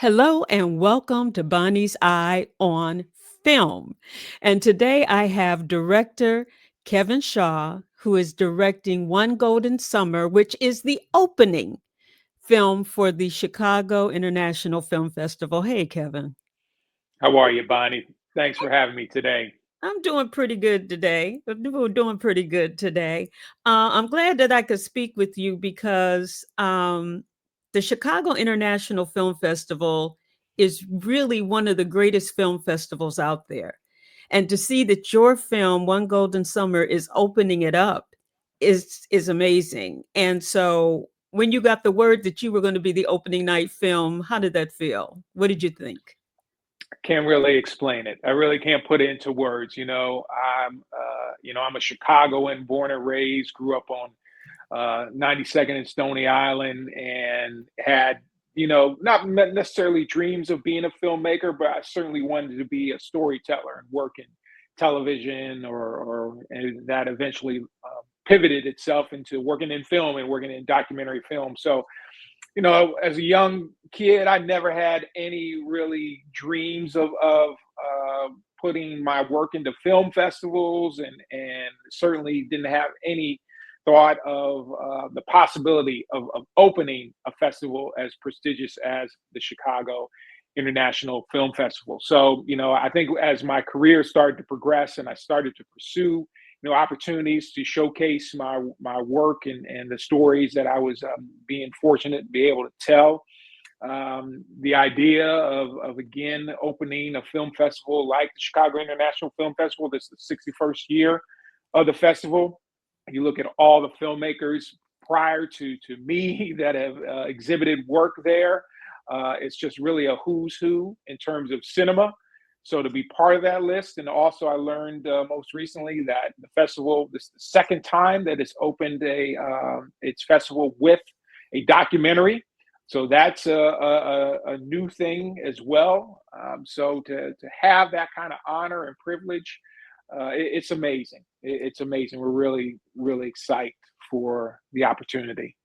Hello and welcome to Bonnie's Eye on Film. And today I have director Kevin Shaw, who is directing One Golden Summer, which is the opening film for the Chicago International Film Festival. Hey, Kevin. How are you, Bonnie? Thanks for having me today. I'm doing pretty good today. We're doing pretty good today. I'm glad that I could speak with you because the Chicago International Film Festival is really one of the greatest film festivals out there. And to see that your film, One Golden Summer, is opening it up is amazing. And so when you got the word that you were going to be the opening night film, how did that feel? What did you think? Can't really explain it. I really can't put it into words. I'm a Chicagoan, born and raised, grew up on 92nd and Stony Island, and had, not necessarily dreams of being a filmmaker, but I certainly wanted to be a storyteller and work in television, and that eventually pivoted itself into working in film and working in documentary film. So as a young kid, I never had any really dreams of putting my work into film festivals, and certainly didn't have any thought of the possibility of opening a festival as prestigious as the Chicago International Film Festival. So, I think as my career started to progress and I started to pursue opportunities to showcase my work and the stories that I was being fortunate to be able to tell. The idea of again opening a film festival like the Chicago International Film Festival. This is the 61st year of the festival. You look at all the filmmakers prior to me that have exhibited work there. It's just really a who's who in terms of cinema. So to be part of that list, and also I learned most recently that the festival, this is the second time that it's opened its festival with a documentary. So that's a new thing as well. So to have that kind of honor and privilege, it's amazing. It's amazing. We're really, really excited for the opportunity.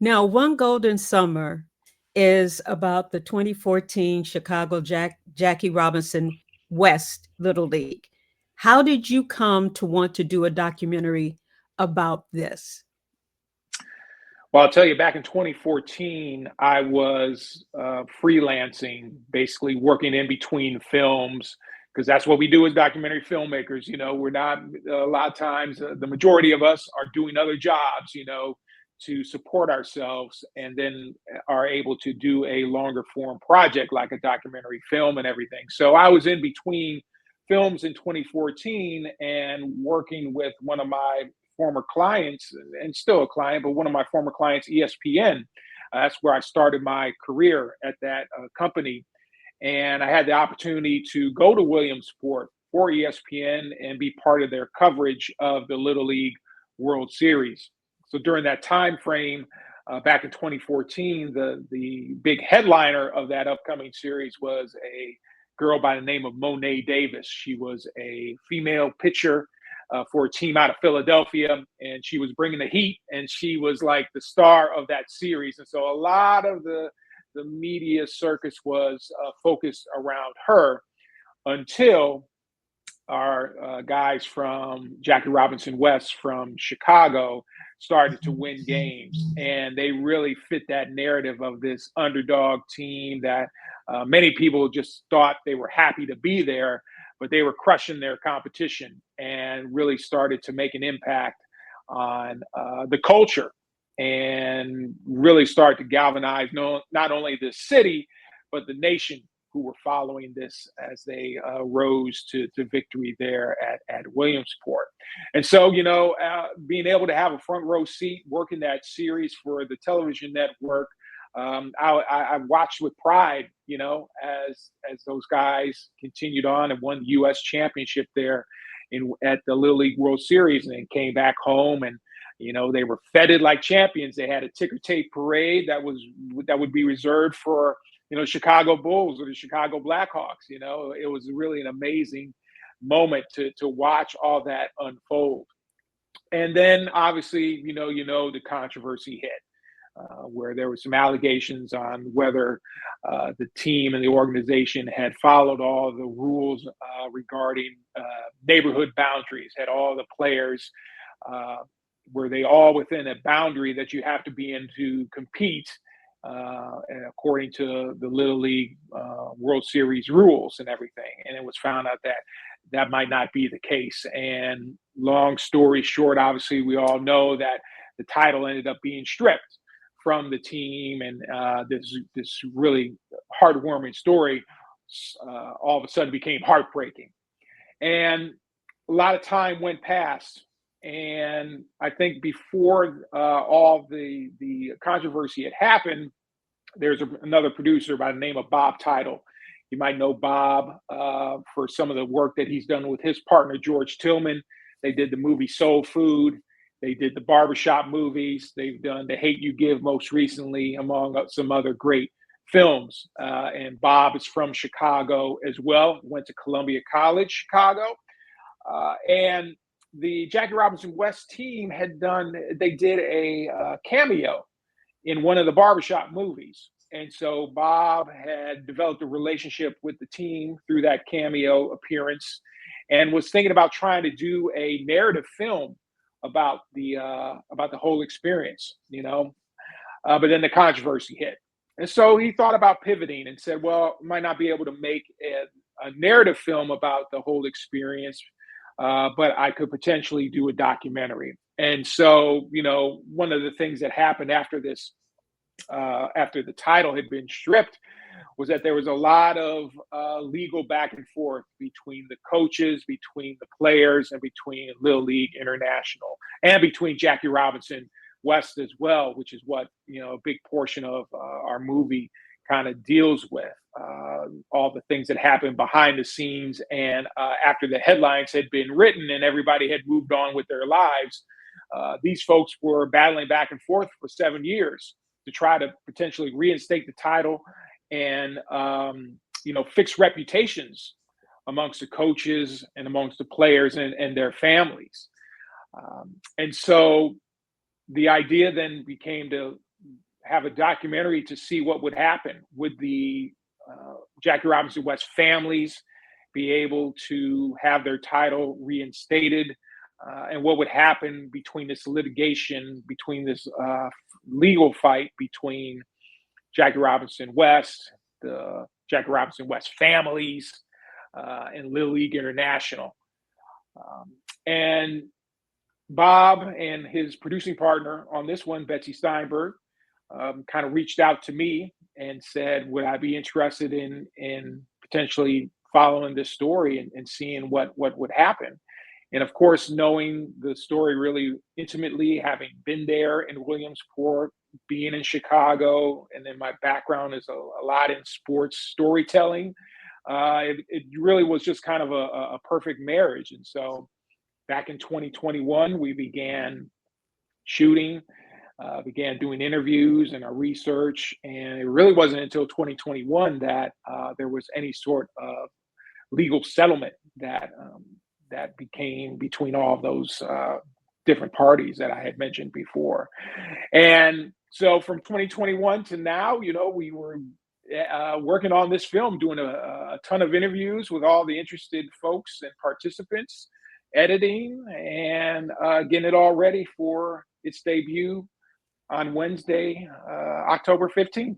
Now, One Golden Summer is about the 2014 Chicago Jackie Robinson West Little League. How did you come to want to do a documentary about this? Well, I'll tell you, back in 2014, I was freelancing, basically working in between films, because that's what we do as documentary filmmakers. We're not, a lot of times, the majority of us are doing other jobs, to support ourselves, and then are able to do a longer form project like a documentary film and everything. So I was in between films in 2014 and working with one of my former clients, and still a client, but one of my former clients, ESPN. That's where I started my career at that company. And I had the opportunity to go to Williamsport for ESPN and be part of their coverage of the Little League World Series. So during that time frame, back in 2014, the big headliner of that upcoming series was a girl by the name of Monet Davis. She was a female pitcher for a team out of Philadelphia, and she was bringing the heat, and she was like the star of that series. And so a lot of the media circus was focused around her until our guys from Jackie Robinson West from Chicago started to win games, and they really fit that narrative of this underdog team that many people just thought they were happy to be there, but they were crushing their competition and really started to make an impact on the culture and really start to galvanize not only the city, but the nation who were following this as they rose to victory there at Williamsport. And so, being able to have a front row seat working that series for the television network, I watched with pride, as those guys continued on and won the U.S. championship there at the Little League World Series, and then came back home, and they were feted like champions. They had a ticker tape parade that would be reserved for Chicago Bulls or the Chicago Blackhawks. It was really an amazing moment to watch all that unfold. And then obviously, the controversy hit, where there were some allegations on whether the team and the organization had followed all the rules regarding neighborhood boundaries, had all the players, uh, were they all within a boundary that you have to be in to compete, and according to the Little League World Series rules and everything. And it was found out that that might not be the case. And long story short, obviously, we all know that the title ended up being stripped from the team, and this really heartwarming story all of a sudden became heartbreaking. And a lot of time went past, and I think before all the controversy had happened, there's another producer by the name of Bob Title. You might know Bob for some of the work that he's done with his partner George Tillman. They did the movie Soul Food. They did the barbershop movies. They've done The Hate You Give most recently, among some other great films. And Bob is from Chicago as well. Went to Columbia College, Chicago. And the Jackie Robinson West team they did a cameo in one of the barbershop movies. And so Bob had developed a relationship with the team through that cameo appearance, and was thinking about trying to do a narrative film about the whole experience, But then the controversy hit, and so he thought about pivoting and said, "Well, I might not be able to make a narrative film about the whole experience, but I could potentially do a documentary." And so, one of the things that happened after this, after the title had been stripped, was that there was a lot of legal back and forth between the coaches, between the players, and between Little League International, and between Jackie Robinson West as well, which is what a big portion of our movie kind of deals with. All the things that happened behind the scenes, and after the headlines had been written and everybody had moved on with their lives, these folks were battling back and forth for 7 years to try to potentially reinstate the title and fix reputations amongst the coaches and amongst the players and their families. And so the idea then became to have a documentary to see what would happen. Would the Jackie Robinson West families be able to have their title reinstated? And what would happen between this litigation, between this legal fight between Jackie Robinson West, the Jackie Robinson West families, and Little League International. And Bob and his producing partner on this one, Betsy Steinberg, kind of reached out to me and said, would I be interested in potentially following this story and seeing what would happen? And of course, knowing the story really intimately, having been there in Williamsport, being in Chicago, and then my background is a lot in sports storytelling, it really was just kind of a perfect marriage. And so back in 2021, we began shooting, began doing interviews and our research. And it really wasn't until 2021 that there was any sort of legal settlement that became between all of those different parties that I had mentioned before. And so from 2021 to now, we were working on this film, doing a ton of interviews with all the interested folks and participants, editing, and getting it all ready for its debut on Wednesday, October 15th.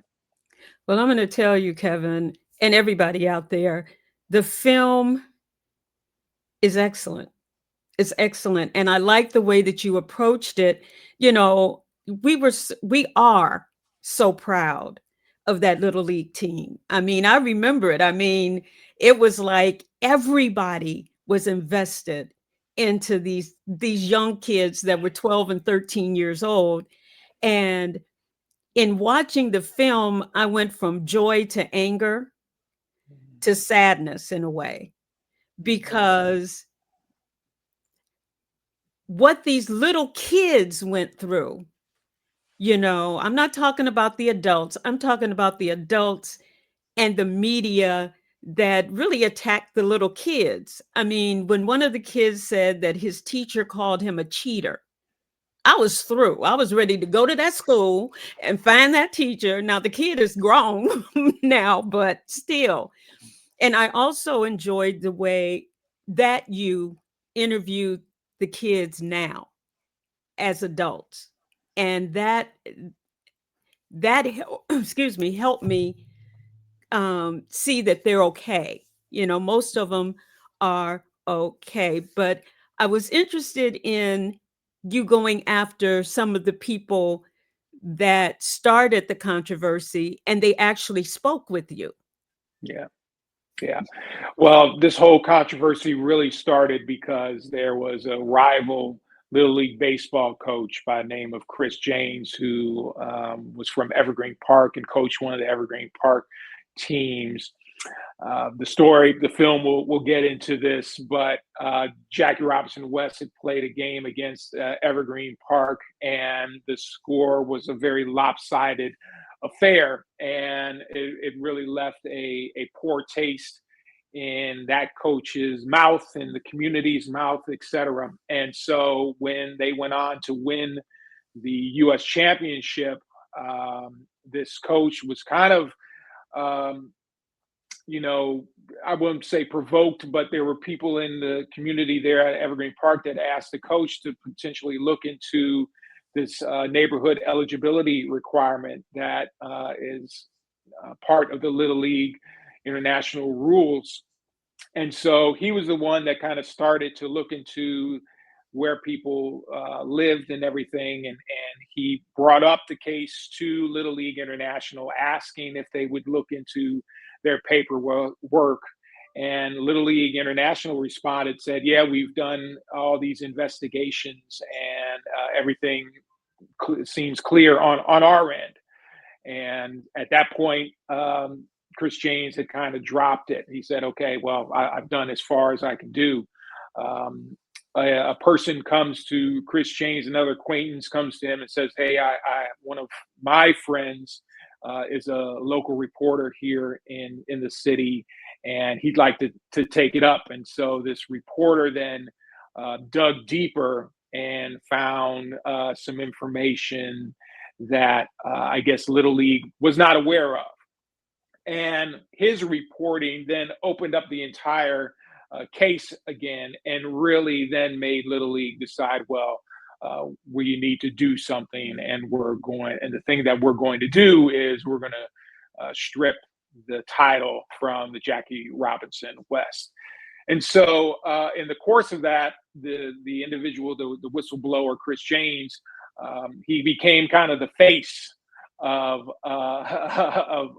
Well, I'm going to tell you, Kevin, and everybody out there, the film is excellent. It's excellent. And I like the way that you approached it. We are so proud of that Little League team. I mean, I remember it. I mean, it was like everybody was invested into these young kids that were 12 and 13 years old. And in watching the film, I went from joy to anger to sadness in a way, because what these little kids went through, I'm not talking about the adults. I'm talking about the adults and the media that really attacked the little kids. I mean, when one of the kids said that his teacher called him a cheater, I was through. I was ready to go to that school and find that teacher. Now the kid is grown now, but still. And I also enjoyed the way that you interviewed the kids now as adults. And that excuse me, helped me see that they're okay. You know, most of them are okay. But I was interested in you going after some of the people that started the controversy and they actually spoke with you. Yeah. Yeah. Well, this whole controversy really started because there was a rival Little League baseball coach by the name of Chris James, who was from Evergreen Park and coached one of the Evergreen Park teams. The film will get into this, but Jackie Robinson West had played a game against Evergreen Park, and the score was a very lopsided affair, and it really left a poor taste in that coach's mouth, in the community's mouth, etc. And so when they went on to win the U.S. championship, this coach was kind of um, you know, I wouldn't say provoked, but there were people in the community there at Evergreen Park that asked the coach to potentially look into this neighborhood eligibility requirement that is part of the Little League international rules. And so he was the one that kind of started to look into where people lived and everything. And he brought up the case to Little League International, asking if they would look into their paperwork. And Little League International responded, said, "Yeah, we've done all these investigations, and everything seems clear on our end." And at that point, Chris James had kind of dropped it. He said, "Okay, well, I've done as far as I can do." Um, a person comes to Chris James, another acquaintance comes to him and says, "Hey, one of my friends is a local reporter here in the city, and he'd like to take it up." And so this reporter then dug deeper and found some information that I guess Little League was not aware of. And his reporting then opened up the entire case again and really then made Little League decide, well, we need to do something. And the thing that we're going to do is we're going to strip the title from the Jackie Robinson West. And so, in the course of that, the individual, the whistleblower, Chris James, he became kind of the face of of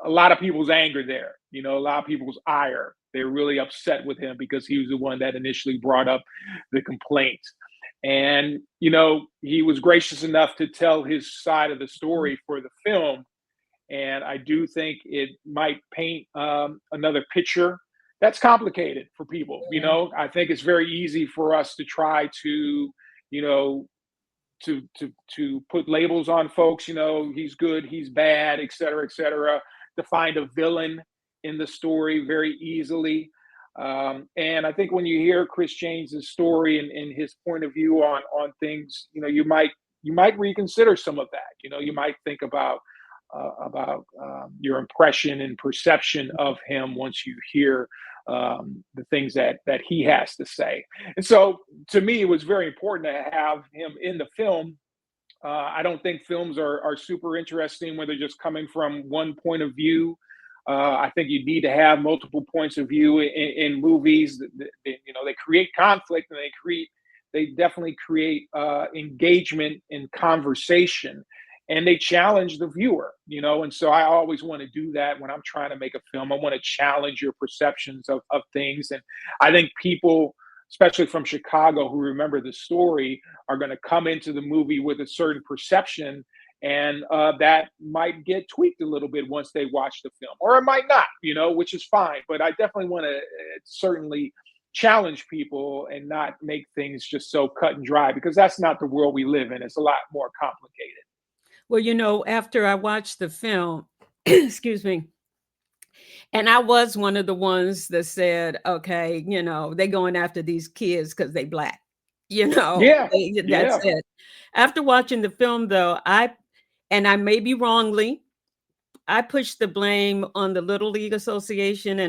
a lot of people's anger there. You know, a lot of people's ire. They're really upset with him because he was the one that initially brought up the complaint. And you know, he was gracious enough to tell his side of the story for the film, and I do think it might paint another picture that's complicated for people. You Yeah. know, I think it's very easy for us to try to, you know, to put labels on folks. You know, he's good, he's bad, et cetera, to find a villain in the story very easily. And I think when you hear Chris James's story and his point of view on things, you know, you might reconsider some of that. You know, you might think about your impression and perception of him once you hear the things that he has to say. And so, to me, it was very important to have him in the film. I don't think films are super interesting when they're just coming from one point of view. I think you need to have multiple points of view in movies. You know, they create conflict and they definitely create engagement and conversation, and they challenge the viewer. You know, and so I always want to do that when I'm trying to make a film. I want to challenge your perceptions of things, and I think people, especially from Chicago, who remember the story, are going to come into the movie with a certain perception, and that might get tweaked a little bit once they watch the film, or it might not, you know, which is fine. But I definitely want to certainly challenge people and not make things just so cut and dry, because that's not the world we live in. It's a lot more complicated. Well, you know, after I watched the film, excuse me, and I was one of the ones that said, okay, you know, they going after these kids because they black. Yeah, That's yeah, it. After watching the film, though, and I may be wrongly, I pushed the blame on the Little League Association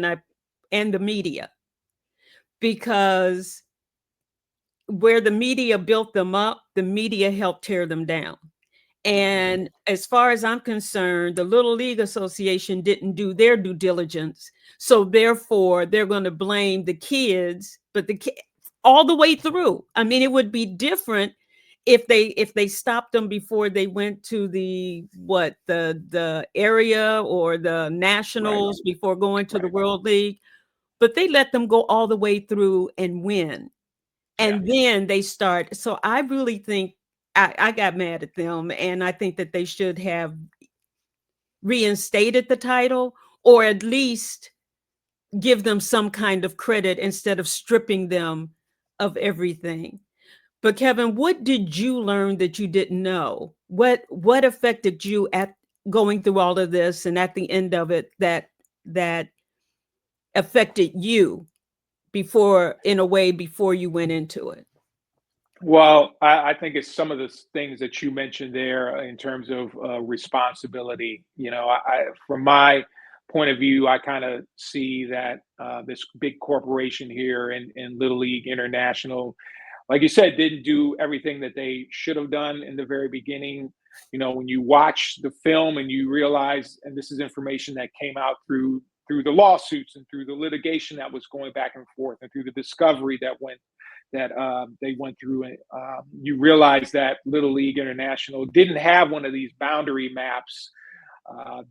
and the media, because where the media built them up, the media helped tear them down. mhm, And as far as I'm concerned, the Little League Association didn't do their due diligence. So therefore, they're going to blame the kids, but all the way through. I mean, it would be different if they stopped them before they went to the area or the right, nationals before going to the right, World League, but they let them go all the way through and win. yeah. And then they start. So I really think I got mad at them, and I think that they should have reinstated the title, or at least give them some kind of credit instead of stripping them of everything. But Kevin, what did you learn that you didn't know? What affected you at going through all of this and at the end of it that affected you before, in a way, before you went into it? Well, I think it's some of the things that you mentioned there in terms of responsibility. From my point of view, I kind of see that this big corporation here in Little League International, like you said, didn't do everything that they should have done in the very beginning. When you watch the film and you realize, and this is information that came out through the lawsuits and through the litigation that was going back and forth and through the discovery that they went through. You realize that Little League International didn't have one of these boundary maps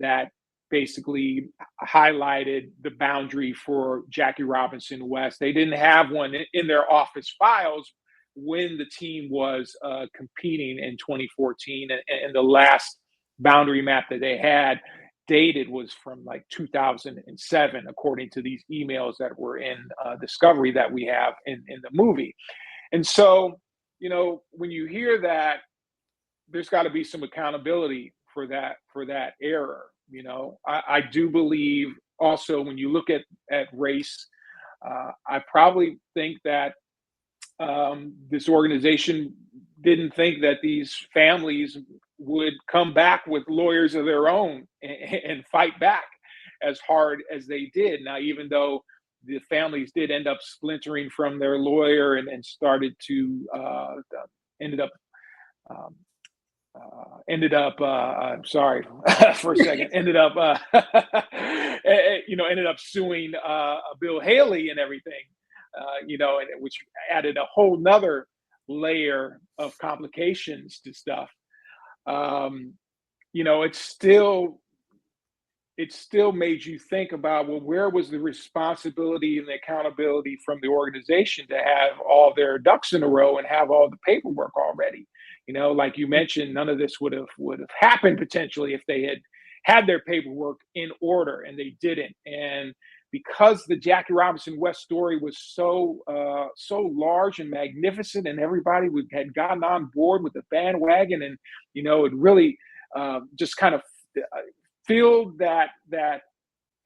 that basically highlighted the boundary for Jackie Robinson West. They didn't have one in their office files when the team was competing in 2014, and the last boundary map that they had dated was from like 2007, according to these emails that were in Discovery that we have in the movie. And so, when you hear that, there's got to be some accountability for that error. I do believe also when you look at race, I probably think that this organization didn't think that these families would come back with lawyers of their own and fight back as hard as they did. Now, even though the families did end up splintering from their lawyer and started to ended up um, I'm sorry for a second, ended up suing Bill Haley and everything, and which added a whole nother layer of complications to stuff. Um, you know, it's still it still made you think about, well, where was the responsibility and the accountability from the organization to have all their ducks in a row and have all the paperwork already. Like you mentioned, none of this would have happened potentially if they had their paperwork in order, and they didn't. And because the Jackie Robinson West story was so large and magnificent, and everybody had gotten on board with the bandwagon, and it really just kind of filled that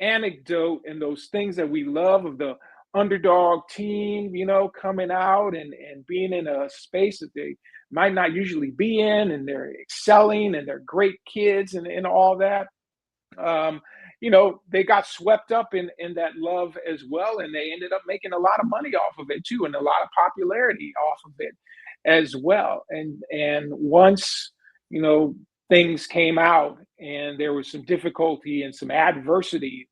anecdote and those things that we love of the underdog team, coming out and being in a space that they might not usually be in, and they're excelling and they're great kids and all that. um, they got swept up in that love as well, and they ended up making a lot of money off of it too, and a lot of popularity off of it as well. And once you know things came out and there was some difficulty and some adversity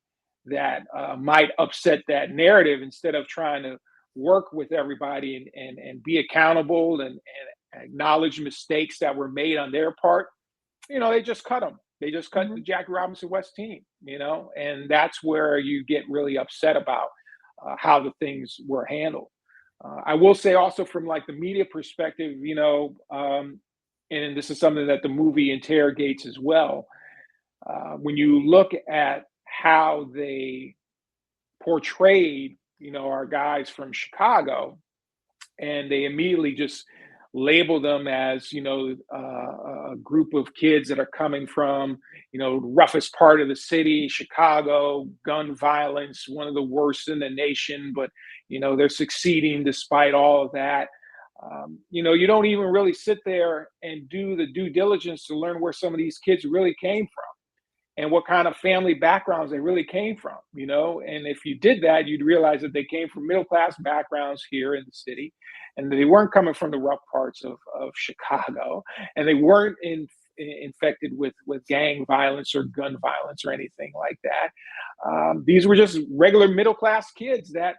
that might upset that narrative, instead of trying to work with everybody and be accountable and acknowledge mistakes that were made on their part, they just cut them. They just cut the Mhm. Jackie Robinson West team, and that's where you get really upset about how the things were handled. I will say also from like the media perspective, and this is something that the movie interrogates as well. When you look at how they portrayed, our guys from Chicago, and they immediately just label them as a group of kids that are coming from the roughest part of the city, Chicago, gun violence, one of the worst in the nation, but they're succeeding despite all of that. You don't even really sit there and do the due diligence to learn where some of these kids really came from and what kind of family backgrounds they really came from. And if you did that, you'd realize that they came from middle class backgrounds here in the city, and they weren't coming from the rough parts of Chicago, and they weren't infected with gang violence or gun violence or anything like that. These were just regular middle class kids that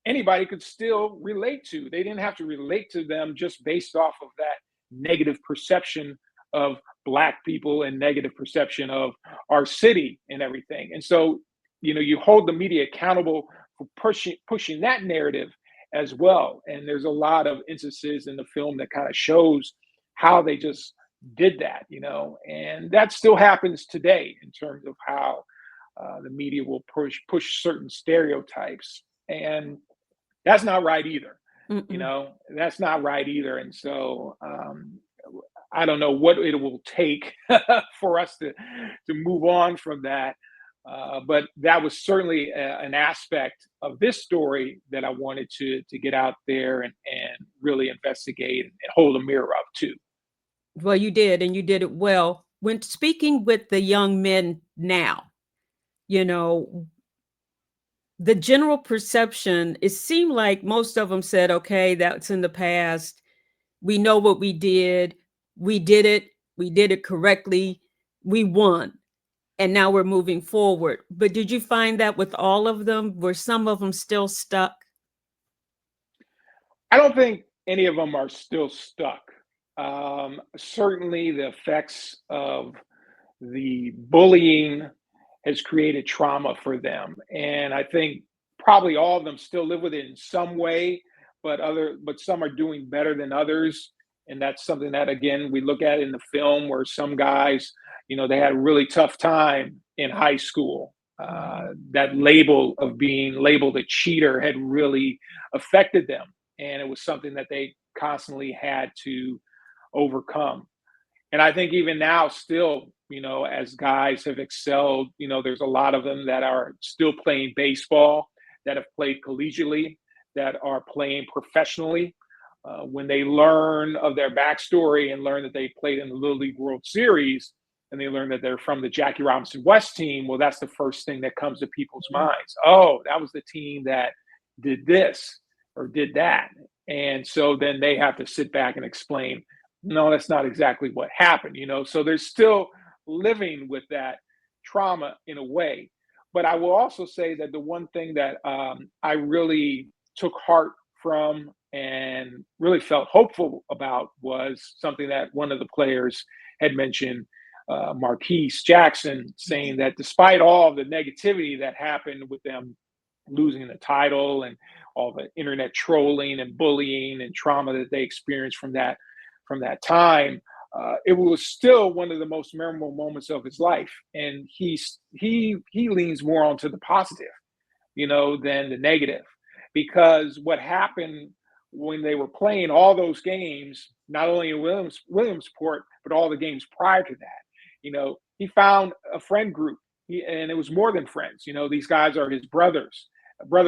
anybody could still relate to. They didn't have to relate to them just based off of that negative perception of Black people and negative perception of our city and everything. And so, you hold the media accountable for pushing that narrative as well. And there's a lot of instances in the film that kind of shows how they just did that. And that still happens today in terms of how the media will push certain stereotypes. And that's not right either. Mm-mm. That's not right either. And so I don't know what it will take for us to move on from that. But that was certainly an aspect of this story that I wanted to get out there and really investigate and hold a mirror up to. Well, you did, and you did it well. When speaking with the young men now, you know, the general perception, it seemed like most of them said, okay, that's in the past. We know what we did. We did it. We did it correctly. We won. And now we're moving forward. But did you find that with all of them? Were some of them still stuck? I don't think any of them are still stuck. Certainly, the effects of the bullying has created trauma for them, and I think probably all of them still live with it in some way, but some are doing better than others, and that's something that again we look at in the film where some guys, they had a really tough time in high school. That label of being labeled a cheater had really affected them, and it was something that they constantly had to overcome. And I think even now, still, as guys have excelled, there's a lot of them that are still playing baseball, that have played collegiately, that are playing professionally. When they learn of their backstory and learn that they played in the Little League World Series, and they learn that they're from the Jackie Robinson West team, well, that's the first thing that comes to people's minds. Oh, that was the team that did this or did that. And so then they have to sit back and explain, no, that's not exactly what happened. So they're still living with that trauma in a way. But I will also say that the one thing that I really took heart from and really felt hopeful about was something that one of the players had mentioned, Marquise Jackson, saying that despite all the negativity that happened with them losing the title and all the internet trolling and bullying and trauma that they experienced from that time, it was still one of the most memorable moments of his life. And he leans more onto the positive, than the negative, because what happened when they were playing all those games, not only in Williamsport, but all the games prior to that, he found a friend group, and it was more than friends. These guys are his brothers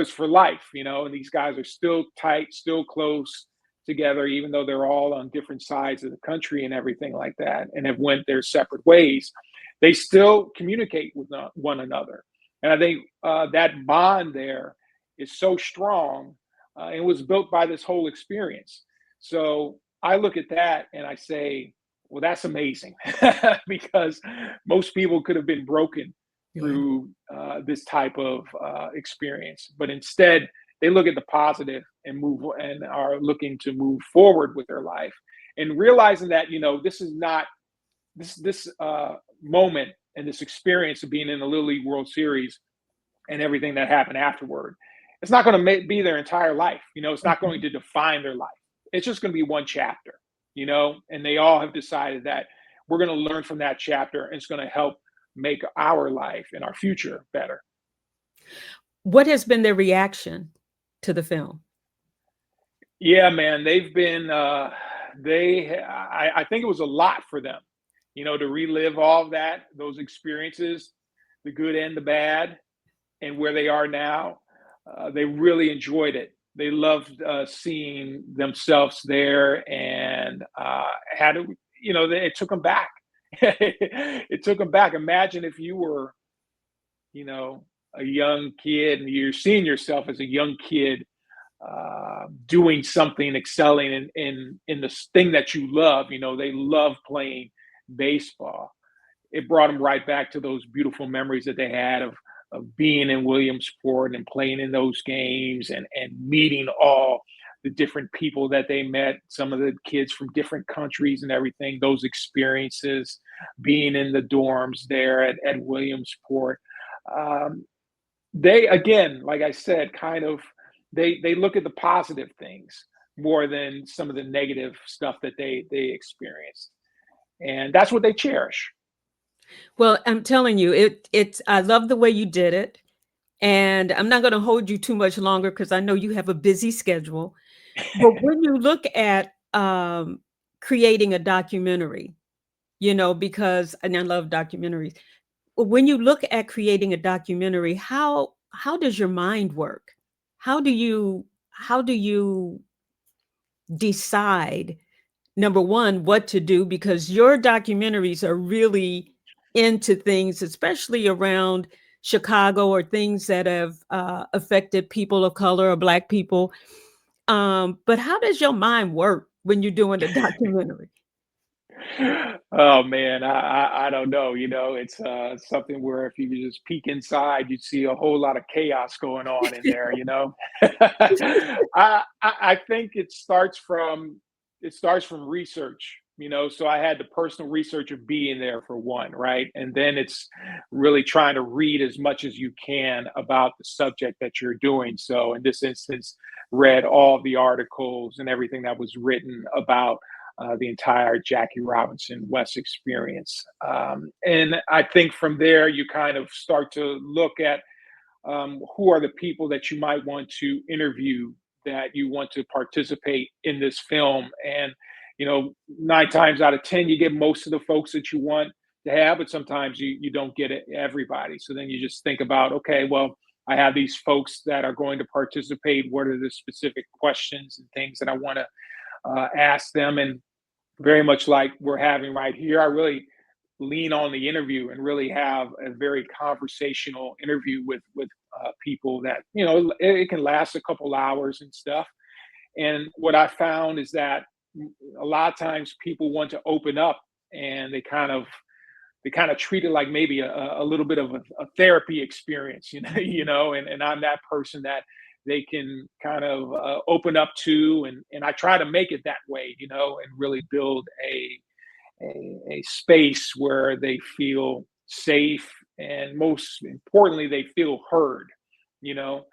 for life. And these guys are still tight, still close together, even though they're all on different sides of the country and everything like that, and have went their separate ways. They still communicate with one another, and I think that bond there is so strong, and was built by this whole experience. So I look at that and I say, well, that's amazing, because most people could have been broken Yeah. through this type of experience, but instead they look at the positive and move and are looking to move forward with their life, and realizing that this is not this moment and this experience of being in the Little League World Series and everything that happened afterward. It's not going to be their entire life. It's not going Mhm. to define their life. It's just going to be one chapter. And they all have decided that we're going to learn from that chapter, and it's going to help make our life and our future better. What has been their reaction to the film? Yeah, man, they've been I think it was a lot for them, to relive all of that, those experiences, the good and the bad, and where they are now. They really enjoyed it. They loved seeing themselves there, and had to, it took them back. It took them back. Imagine if you were, you know, a young kid and you're seeing yourself as a young kid doing something, excelling in the thing that you love. They love playing baseball. It brought them right back to those beautiful memories that they had of being in Williamsport and playing in those games, and meeting all the different people that they met, some of the kids from different countries and everything, those experiences, being in the dorms there at Williamsport. Um, they, again, like I said, kind of, they look at the positive things more than some of the negative stuff that they experienced, and that's what they cherish. Well, I'm telling you, it's I love the way you did it. And I'm not going to hold you too much longer because I know you have a busy schedule. But when you look at creating a documentary, because and I love documentaries. But when you look at creating a documentary, how does your mind work? How do you decide, number one, what to do? Because your documentaries are really into things, especially around Chicago, or things that have affected people of color or Black people. But how does your mind work when you're doing a documentary? Oh man, I don't know. It's something where if you could just peek inside, you'd see a whole lot of chaos going on in there. I think it starts from research. So I had the personal research of being there for one, right, and then it's really trying to read as much as you can about the subject that you're doing. So in this instance, read all the articles and everything that was written about the entire Jackie Robinson West experience. And I think from there, you kind of start to look at who are the people that you might want to interview, that you want to participate in this film. And, 9 times out of 10, you get most of the folks that you want to have, but sometimes you don't get everybody. So then you just think about, okay, well, I have these folks that are going to participate. What are the specific questions and things that I want to ask them? And very much like we're having right here, I really lean on the interview and really have a very conversational interview with people that it can last a couple hours and stuff. And what I found is that a lot of times people want to open up, and they kind of treat it like maybe a little bit of a therapy experience, and I'm that person that they can kind of open up to, and I try to make it that way, and really build a space where they feel safe, and most importantly, they feel heard, you know.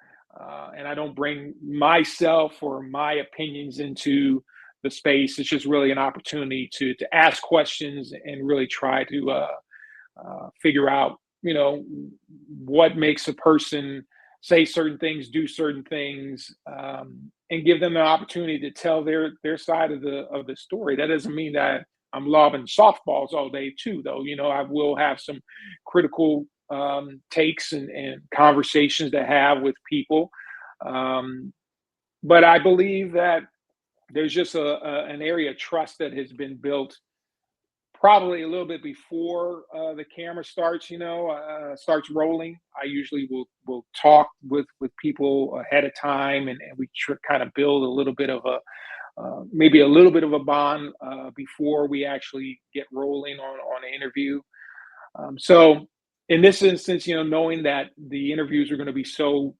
And I don't bring myself or my opinions into the space. It's just really an opportunity to ask questions and really try to figure out, what makes a person say certain things, do certain things, and give them an opportunity to tell their side of the story. That doesn't mean that I'm lobbing softballs all day too, though. I will have some critical takes and conversations to have with people. Um, but I believe that there's just an area of trust that has been built probably a little bit before the camera starts rolling. I usually will talk with people ahead of time, and we kind of build a little bit of a maybe a little bit of a bond before we actually get rolling on an interview. So in this instance, knowing that the interviews are going to be so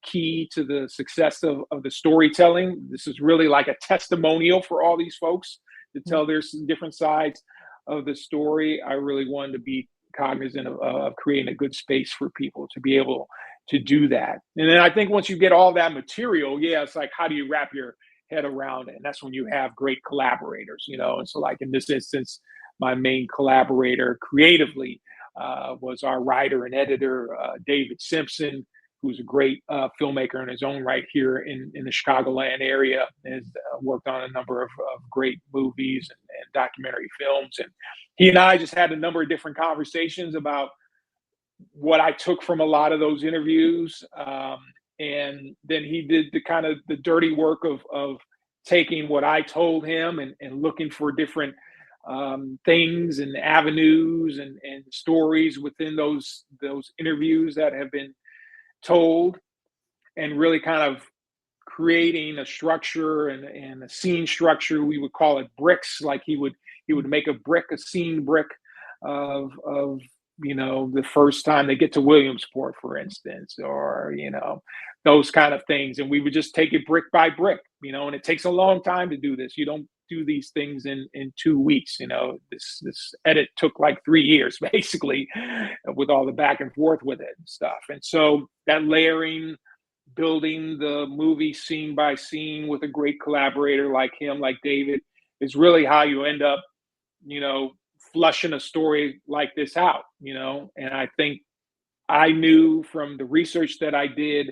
key to the success of the storytelling, this is really like a testimonial for all these folks to tell their different sides of the story. I really wanted to be cognizant of creating a good space for people to be able to do that. And then I think once you get all that material, yeah, it's like, how do you wrap your head around it? And that's when you have great collaborators, And so, like in this instance, my main collaborator creatively was our writer and editor, David Simpson, who's a great filmmaker in his own right here in the Chicagoland area, and has worked on a number of great movies and documentary films. And he and I just had a number of different conversations about what I took from a lot of those interviews. And then he did the kind of the dirty work of taking what I told him and looking for different things and avenues and stories within those interviews that have been told, and really kind of creating a structure and a scene structure. We would call it bricks. Like he would make a brick, a scene brick of the first time they get to Williamsport, for instance, or those kind of things, and we would just take it brick by brick. And it takes a long time to do this. You don't do these things in 2 weeks. This edit took like 3 years basically, with all the back and forth with it and stuff. And so that layering, building the movie scene by scene with a great collaborator like him, like David, is really how you end up, flushing a story like this out. And I think I knew from the research that I did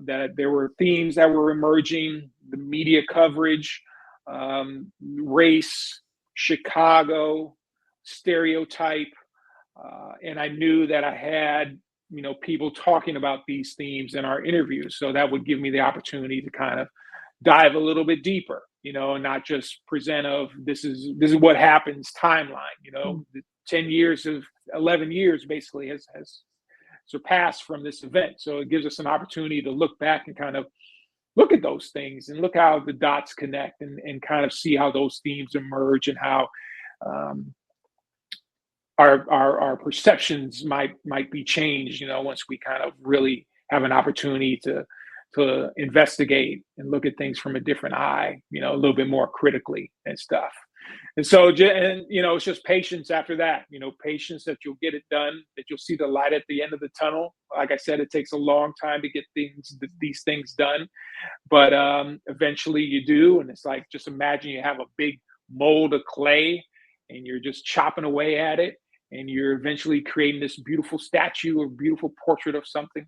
that there were themes that were emerging, the media coverage, race, Chicago, stereotype, and I knew that I had people talking about these themes in our interviews, so that would give me the opportunity to kind of dive a little bit deeper, and not just present of this is what happens timeline. The 10 years of 11 years basically has surpassed from this event, so it gives us an opportunity to look back and kind of look at those things and look how the dots connect, and kind of see how those themes emerge, and how our perceptions might be changed, once we kind of really have an opportunity to investigate and look at things from a different eye, a little bit more critically and stuff. And so, it's just patience after that, patience that you'll get it done, that you'll see the light at the end of the tunnel. Like I said, it takes a long time to get these things done, but eventually you do. And it's like, just imagine you have a big mold of clay and you're just chopping away at it, and you're eventually creating this beautiful statue or beautiful portrait of something.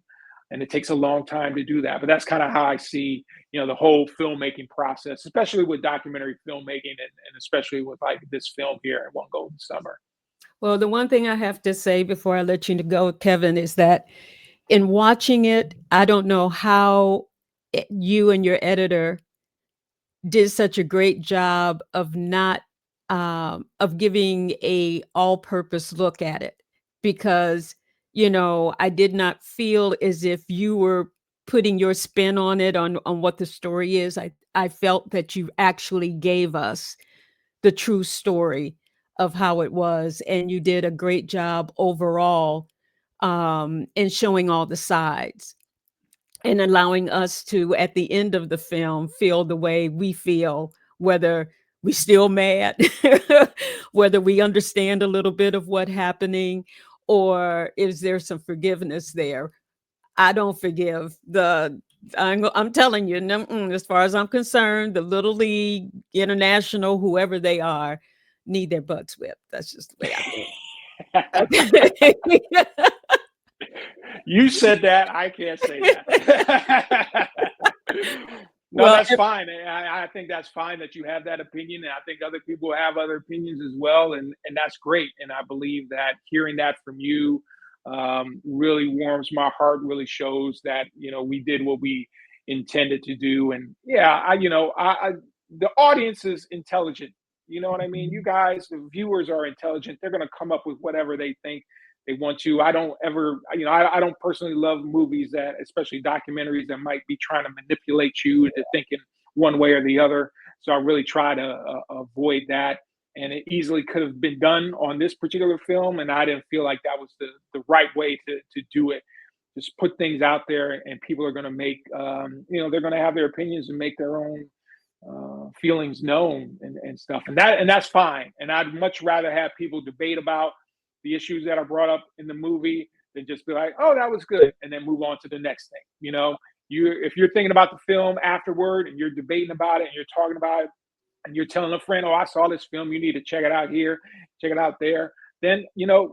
And it takes a long time to do that. But that's kind of how I see, the whole filmmaking process, especially with documentary filmmaking, and especially with like this film here at One Golden Summer. Well, the one thing I have to say before I let you go, Kevin, is that in watching it, I don't know how you and your editor did such a great job of not of giving a all-purpose look at it, because I did not feel as if you were putting your spin on it, on what the story is. I felt that you actually gave us the true story of how it was, and you did a great job overall in showing all the sides, and allowing us to, at the end of the film, feel the way we feel, whether we still mad, whether we understand a little bit of what happening, or is there some forgiveness there. I don't forgive I'm telling you, as far as I'm concerned, the Little League, International, whoever they are, need their butts whipped. That's just the way I feel. You said that. I can't say that. No, Well, that's fine. I think that's fine that you have that opinion. And I think other people have other opinions as well. And that's great. And I believe that hearing that from you really warms my heart, really shows that, we did what we intended to do. And yeah, the audience is intelligent. You know what I mean? You guys, the viewers are intelligent. They're going to come up with whatever they think they want to. I don't ever, I don't personally love movies that, especially documentaries, that might be trying to manipulate you into thinking one way or the other. So I really try to avoid that. And it easily could have been done on this particular film, and I didn't feel like that was the right way to do it. Just put things out there, and people are going to make, they're going to have their opinions and make their own feelings known and stuff, and that's fine. And I'd much rather have people debate about the issues that are brought up in the movie than just be like, oh, that was good, and then move on to the next thing. If you're thinking about the film afterward and you're debating about it and you're talking about it and you're telling a friend, oh, I saw this film, you need to check it out here, check it out there, then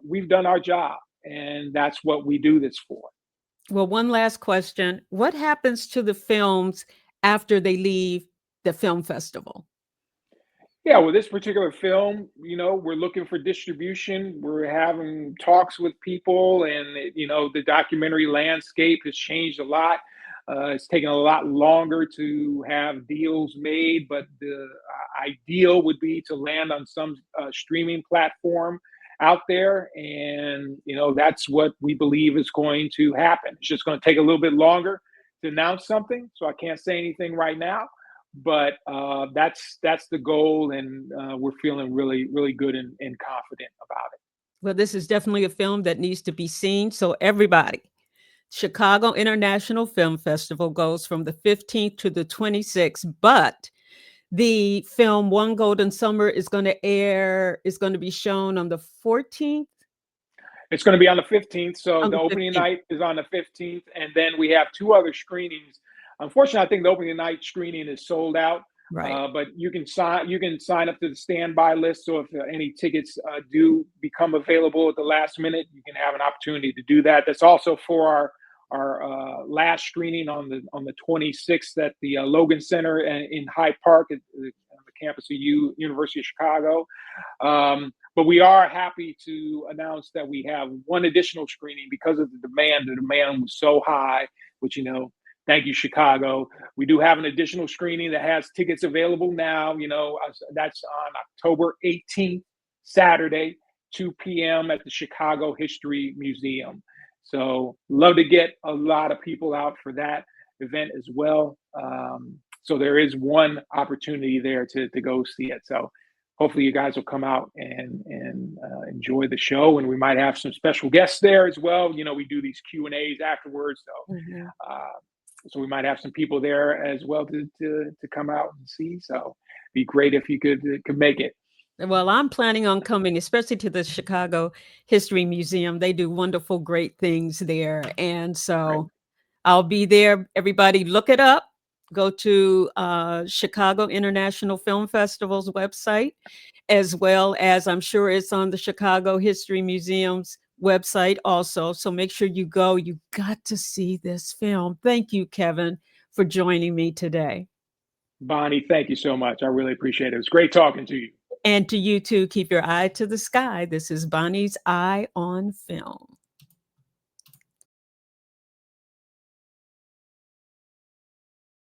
we've done our job, and that's what we do this for. Well, one last question. What happens to the films after they leave the film festival? Yeah, with this particular film, we're looking for distribution. We're having talks with people, and the documentary landscape has changed a lot. It's taken a lot longer to have deals made, but the ideal would be to land on some streaming platform out there, and that's what we believe is going to happen. It's just going to take a little bit longer to announce something, so I can't say anything right now. But that's the goal, and we're feeling really, really good and confident about it. Well, this is definitely a film that needs to be seen. So everybody, Chicago International Film Festival goes from the 15th to the 26th, but the film One Golden Summer is going to be shown on the 14th. It's going to be on the 15th. So On the the opening 15th. night is on the 15th. And then we have two other screenings. Unfortunately, I think the opening night screening is sold out. Right. But you can sign up to the standby list. So if any tickets do become available at the last minute, you can have an opportunity to do that. That's also for our last screening on the 26th at the Logan Center in Hyde Park at the campus of University of Chicago. But we are happy to announce that we have one additional screening because of the demand. The demand was so high, which, thank you, Chicago. We do have an additional screening that has tickets available now. That's on October 18th, Saturday, 2 p.m. at the Chicago History Museum. So love to get a lot of people out for that event as well. So there is one opportunity there to go see it. So hopefully you guys will come out and enjoy the show, and we might have some special guests there as well. We do these Q&As afterwards, so so we might have some people there as well to come out and see. So it'd be great if you could make it. Well, I'm planning on coming, especially to the Chicago History Museum. They do wonderful, great things there. And Right. so I'll be there. Everybody look it up. Go to Chicago International Film Festival's website, as well as I'm sure it's on the Chicago History Museum's website also. So make sure you go. You got to see this film. Thank you, Kevin, for joining me today. Bonnie, thank you so much. I really appreciate it. It was great talking to you. And to you too, keep your eye to the sky. This is Bonnie's Eye on Film.